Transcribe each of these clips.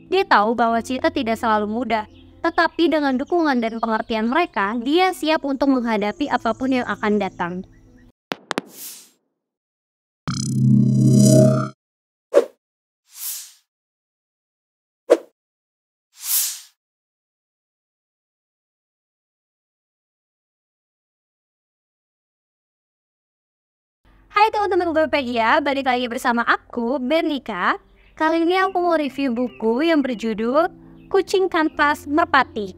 Dia tahu bahwa cinta tidak selalu mudah, tetapi dengan dukungan dan pengertian mereka, dia siap untuk menghadapi apapun yang akan datang. Hai teman-teman Bukupedia, balik lagi bersama aku, Bernika. Kali ini aku mau review buku yang berjudul Kucing Kanvas Merpati.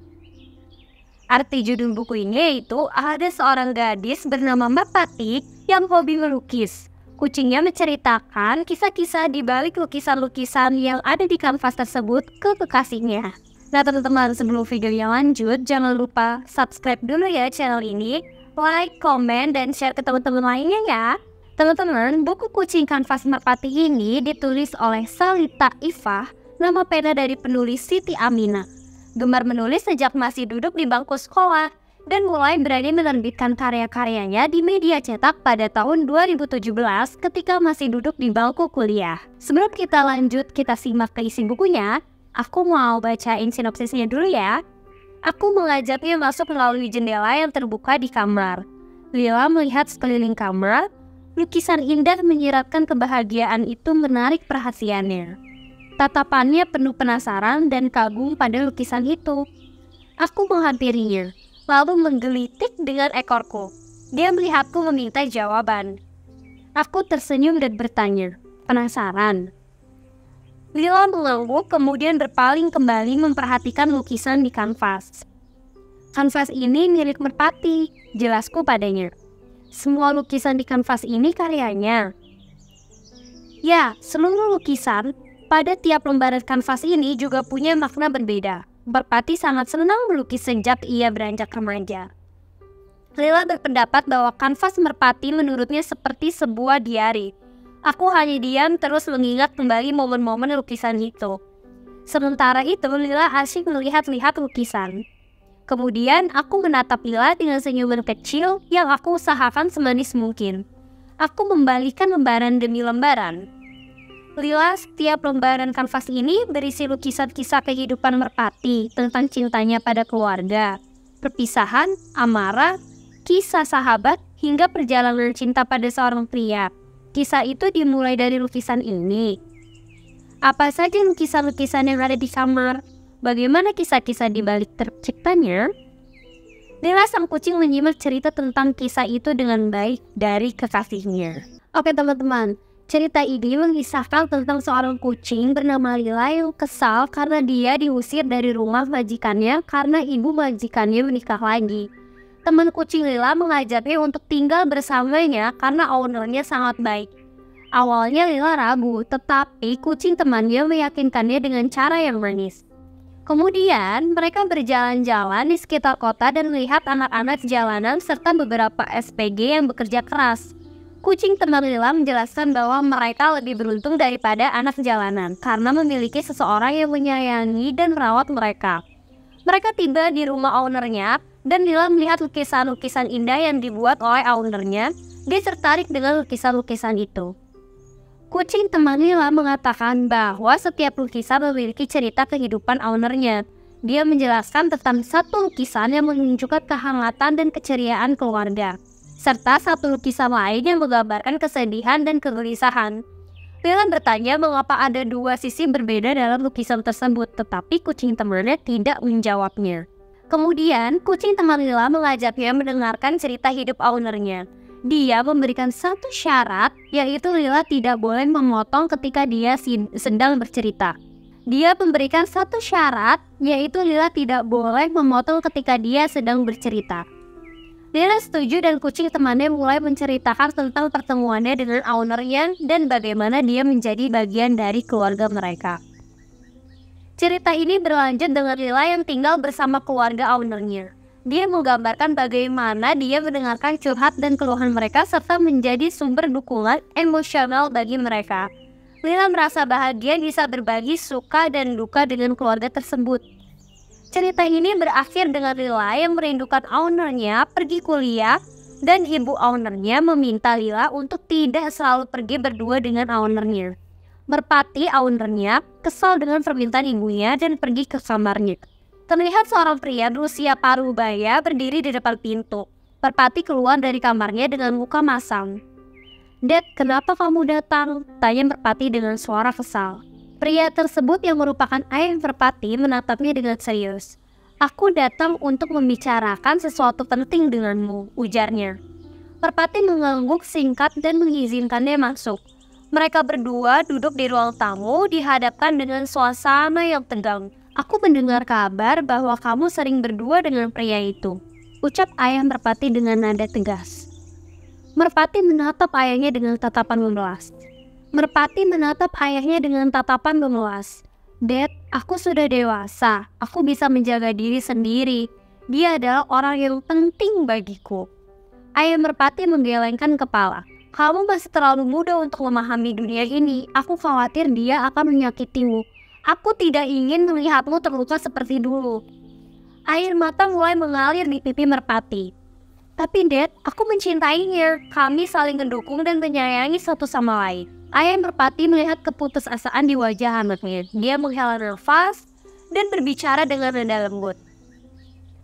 Arti judul buku ini yaitu ada seorang gadis bernama Merpati yang hobi melukis. Kucingnya menceritakan kisah-kisah di balik lukisan-lukisan yang ada di kanvas tersebut ke kekasihnya. Nah teman-teman, sebelum videonya lanjut, jangan lupa subscribe dulu ya channel ini, like, komen, dan share ke teman-teman lainnya ya. Teman-teman, buku Kucing Kanvas Merpati ini ditulis oleh Salita Ifah, nama pena dari penulis Siti Aminah. Gemar menulis sejak masih duduk di bangku sekolah dan mulai berani menerbitkan karya-karyanya di media cetak pada tahun 2017 ketika masih duduk di bangku kuliah. Sebelum kita lanjut, kita simak ke isi bukunya. Aku mau bacain sinopsisnya dulu ya. Aku mengajaknya masuk melalui jendela yang terbuka di kamar. Lila melihat sekeliling kamar. Lukisan indah menyiratkan kebahagiaan itu menarik perhatiannya. Tatapannya penuh penasaran dan kagum pada lukisan itu. Aku menghampirinya, lalu menggelitik dengan ekorku. Dia melihatku meminta jawaban. Aku tersenyum dan bertanya, penasaran? Lila mengangguk kemudian berpaling kembali memperhatikan lukisan di kanvas. Kanvas ini milik Merpati, jelasku padanya. Semua lukisan di kanvas ini karyanya. Ya, seluruh lukisan pada tiap lembaran kanvas ini juga punya makna berbeda. Merpati sangat senang melukis sejak ia beranjak remaja. Lila berpendapat bahwa kanvas Merpati menurutnya seperti sebuah diari. Aku hanya diam terus mengingat kembali momen-momen lukisan itu. Sementara itu, Lila asyik melihat-lihat lukisan. Kemudian aku menatap Lila dengan senyuman kecil yang aku usahakan semanis mungkin. Aku membalikkan lembaran demi lembaran. Lila, setiap lembaran kanvas ini berisi lukisan kisah kehidupan Merpati tentang cintanya pada keluarga, perpisahan, amarah, kisah sahabat, hingga perjalanan cinta pada seorang pria. Kisah itu dimulai dari lukisan ini. Apa saja lukisan-lukisan yang ada di kamar? Bagaimana kisah-kisah di balik terciptanya? Lila sang kucing menyimak cerita tentang kisah itu dengan baik dari kekasihnya. Oke teman-teman, cerita ini mengisahkan tentang seorang kucing bernama Lila yang kesal karena dia diusir dari rumah majikannya karena ibu majikannya menikah lagi. Teman kucing Lila mengajaknya untuk tinggal bersamanya karena ownernya sangat baik. Awalnya Lila ragu, tetapi kucing temannya meyakinkannya dengan cara yang manis. Kemudian mereka berjalan-jalan di sekitar kota dan melihat anak-anak jalanan serta beberapa SPG yang bekerja keras. Kucing teman Lila menjelaskan bahwa mereka lebih beruntung daripada anak jalanan karena memiliki seseorang yang menyayangi dan merawat mereka. Mereka tiba di rumah ownernya dan Lila melihat lukisan-lukisan indah yang dibuat oleh ownernya. Dia tertarik dengan lukisan-lukisan itu. Kucing teman Lila mengatakan bahwa setiap lukisan memiliki cerita kehidupan ownernya. Dia menjelaskan tentang satu lukisan yang menunjukkan kehangatan dan keceriaan keluarga, serta satu lukisan lain yang menggambarkan kesedihan dan kegelisahan. Lila bertanya mengapa ada dua sisi berbeda dalam lukisan tersebut, tetapi kucing temannya tidak menjawabnya. Kemudian, kucing teman Lila mengajaknya mendengarkan cerita hidup ownernya. Dia memberikan satu syarat, yaitu Lila tidak boleh memotong ketika dia sedang bercerita. Dia memberikan satu syarat, yaitu Lila tidak boleh memotong ketika dia sedang bercerita. Lila setuju dan kucing temannya mulai menceritakan tentang pertemuannya dengan ownernya dan bagaimana dia menjadi bagian dari keluarga mereka. Cerita ini berlanjut dengan Lila yang tinggal bersama keluarga ownernya. Dia menggambarkan bagaimana dia mendengarkan curhat dan keluhan mereka serta menjadi sumber dukungan emosional bagi mereka. Lila merasa bahagia bisa berbagi suka dan duka dengan keluarga tersebut. Cerita ini berakhir dengan Lila yang merindukan ownernya pergi kuliah dan ibu ownernya meminta Lila untuk tidak selalu pergi berdua dengan ownernya. Merpati ownernya kesal dengan permintaan ibunya dan pergi ke kamarnya. Terlihat seorang pria berusia parubaya berdiri di depan pintu. Merpati keluar dari kamarnya dengan muka masam. "Dad, kenapa kamu datang?" tanya Merpati dengan suara kesal. Pria tersebut yang merupakan ayah Merpati menatapnya dengan serius. "Aku datang untuk membicarakan sesuatu penting denganmu," ujarnya. Merpati mengangguk singkat dan mengizinkannya masuk. Mereka berdua duduk di ruang tamu dihadapkan dengan suasana yang tegang. "Aku mendengar kabar bahwa kamu sering berdua dengan pria itu," ucap ayah Merpati dengan nada tegas. Merpati menatap ayahnya dengan tatapan memelas. "Dad, aku sudah dewasa. Aku bisa menjaga diri sendiri. Dia adalah orang yang penting bagiku." Ayah Merpati menggelengkan kepala. "Kamu masih terlalu muda untuk memahami dunia ini. Aku khawatir dia akan menyakitimu. Aku tidak ingin melihatmu terluka seperti dulu." Air mata mulai mengalir di pipi Merpati. "Tapi Dad, aku mencintainya. Kami saling mendukung dan menyayangi satu sama lain." Ayah Merpati melihat keputusasaan di wajah anaknya. Dia menghela nafas dan berbicara dengan nada lembut.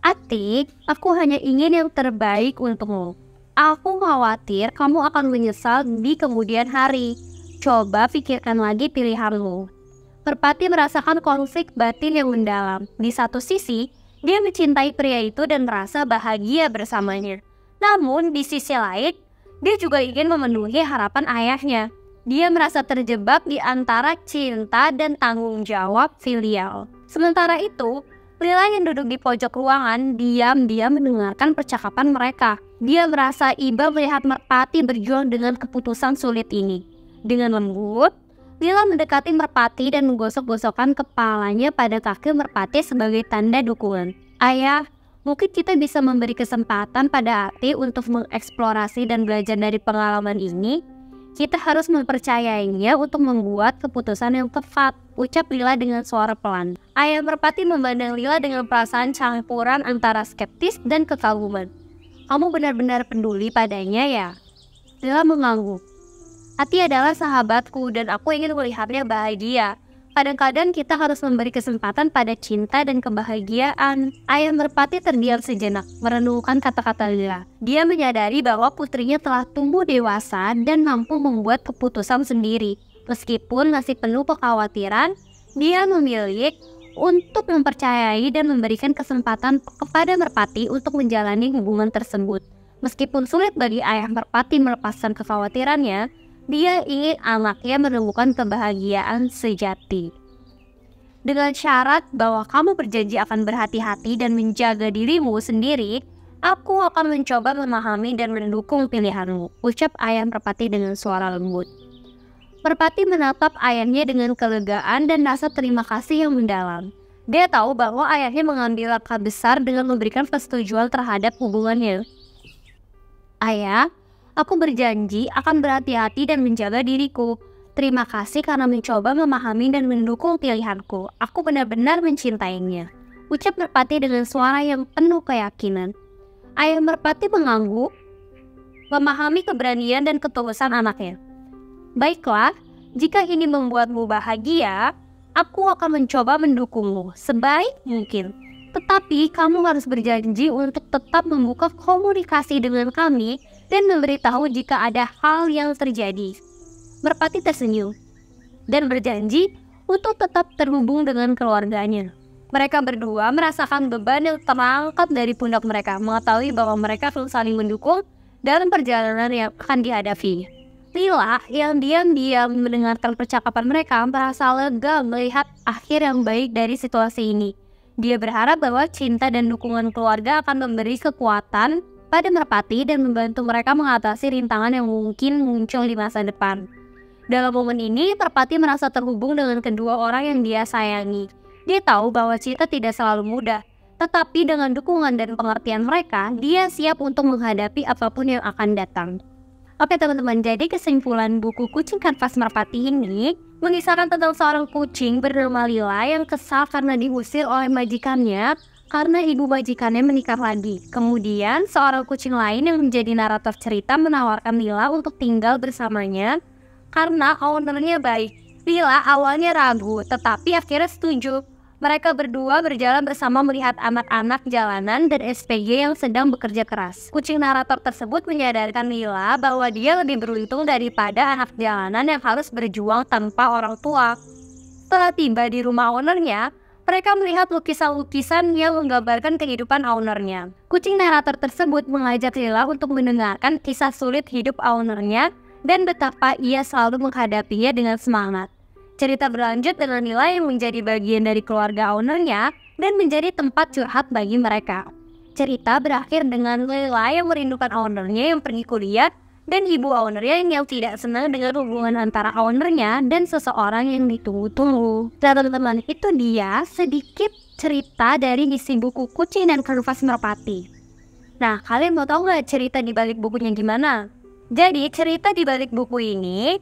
"Atik, aku hanya ingin yang terbaik untukmu. Aku khawatir kamu akan menyesal di kemudian hari. Coba pikirkan lagi pilihanmu." Merpati merasakan konflik batin yang mendalam. Di satu sisi, dia mencintai pria itu dan merasa bahagia bersamanya. Namun, di sisi lain, dia juga ingin memenuhi harapan ayahnya. Dia merasa terjebak di antara cinta dan tanggung jawab filial. Sementara itu, Lila yang duduk di pojok ruangan diam-diam mendengarkan percakapan mereka. Dia merasa iba melihat Merpati berjuang dengan keputusan sulit ini. Dengan lembut, Lila mendekati Merpati dan menggosok-gosokkan kepalanya pada kaki Merpati sebagai tanda dukungan. "Ayah, mungkin kita bisa memberi kesempatan pada Ati untuk mengeksplorasi dan belajar dari pengalaman ini. Kita harus mempercayainya untuk membuat keputusan yang tepat," ucap Lila dengan suara pelan. Ayah Merpati memandang Lila dengan perasaan campuran antara skeptis dan kekaguman. "Kamu benar-benar peduli padanya ya?" Lila mengangguk. "Ati adalah sahabatku dan aku ingin melihatnya bahagia. Kadang-kadang kita harus memberi kesempatan pada cinta dan kebahagiaan." Ayah Merpati terdiam sejenak, merenungkan kata-kata Lila. Dia menyadari bahwa putrinya telah tumbuh dewasa dan mampu membuat keputusan sendiri. Meskipun masih penuh kekhawatiran, dia memilih untuk mempercayai dan memberikan kesempatan kepada Merpati untuk menjalani hubungan tersebut. Meskipun sulit bagi ayah Merpati melepaskan kekhawatirannya, dia ingin anaknya menemukan kebahagiaan sejati. "Dengan syarat bahwa kamu berjanji akan berhati-hati dan menjaga dirimu sendiri, aku akan mencoba memahami dan mendukung pilihanmu," ucap ayah Merpati dengan suara lembut. Merpati menatap ayahnya dengan kelegaan dan rasa terima kasih yang mendalam. Dia tahu bahwa ayahnya mengambil langkah besar dengan memberikan persetujuan terhadap hubungannya. "Ayah, aku berjanji akan berhati-hati dan menjaga diriku. Terima kasih karena mencoba memahami dan mendukung pilihanku. Aku benar-benar mencintainya," ucap Merpati dengan suara yang penuh keyakinan. Ayah Merpati mengangguk, memahami keberanian dan ketulusan anaknya. "Baiklah, jika ini membuatmu bahagia, aku akan mencoba mendukungmu sebaik mungkin. Tetapi kamu harus berjanji untuk tetap membuka komunikasi dengan kami dan memberitahu jika ada hal yang terjadi." Merpati tersenyum dan berjanji untuk tetap terhubung dengan keluarganya. Mereka berdua merasakan beban yang terangkat dari pundak mereka, mengetahui bahwa mereka akan saling mendukung dalam perjalanan yang akan dihadapi. Lila yang diam-diam mendengarkan percakapan mereka merasa lega melihat akhir yang baik dari situasi ini. Dia berharap bahwa cinta dan dukungan keluarga akan memberi kekuatan pada Merpati dan membantu mereka mengatasi rintangan yang mungkin muncul di masa depan. Dalam momen ini, Merpati merasa terhubung dengan kedua orang yang dia sayangi. Dia tahu bahwa cinta tidak selalu mudah, tetapi dengan dukungan dan pengertian mereka, dia siap untuk menghadapi apapun yang akan datang. Oke teman-teman, jadi kesimpulan buku Kucing Kanvas Merpati ini mengisahkan tentang seorang kucing bernama Lila yang kesal karena diusir oleh majikannya karena ibu majikannya menikah lagi. Kemudian seorang kucing lain yang menjadi narator cerita menawarkan Lila untuk tinggal bersamanya karena ownernya baik. Lila awalnya ragu, tetapi akhirnya setuju. Mereka berdua berjalan bersama melihat anak-anak jalanan dan SPG yang sedang bekerja keras. Kucing narator tersebut menyadarkan Lila bahwa dia lebih beruntung daripada anak jalanan yang harus berjuang tanpa orang tua. Setelah tiba di rumah ownernya, mereka melihat lukisan-lukisan yang menggambarkan kehidupan ownernya. Kucing narator tersebut mengajak Lila untuk mendengarkan kisah sulit hidup ownernya dan betapa ia selalu menghadapinya dengan semangat. Cerita berlanjut dengan Lila yang menjadi bagian dari keluarga ownernya dan menjadi tempat curhat bagi mereka. Cerita berakhir dengan Lila yang merindukan ownernya yang pergi kuliah dan ibu ownernya yang tidak senang dengan hubungan antara ownernya dan seseorang yang ditunggu-tunggu. Nah teman-teman, itu dia sedikit cerita dari isi buku Kucing dan Kanvas Merpati. Nah, kalian mau tahu nggak cerita di balik bukunya gimana? Jadi cerita di balik buku ini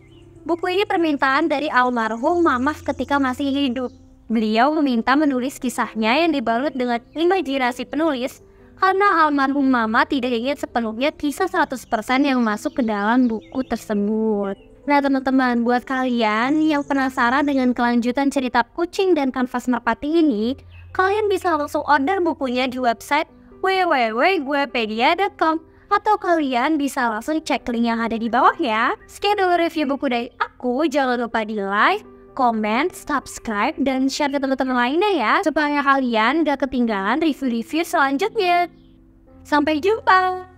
permintaan dari almarhum Mamah ketika masih hidup. Beliau meminta menulis kisahnya yang dibalut dengan imajinasi penulis karena almarhum Mama tidak ingin sepenuhnya kisah 100% yang masuk ke dalam buku tersebut. Nah teman-teman, buat kalian yang penasaran dengan kelanjutan cerita Kucing dan Kanvas Merpati ini, kalian bisa langsung order bukunya di website www.guepedia.com atau kalian bisa langsung cek link yang ada di bawah ya. Sekian dulu review buku dari aku, jangan lupa di like, comment, subscribe, dan share ke teman-teman lainnya ya, supaya kalian gak ketinggalan review-review selanjutnya. Sampai jumpa!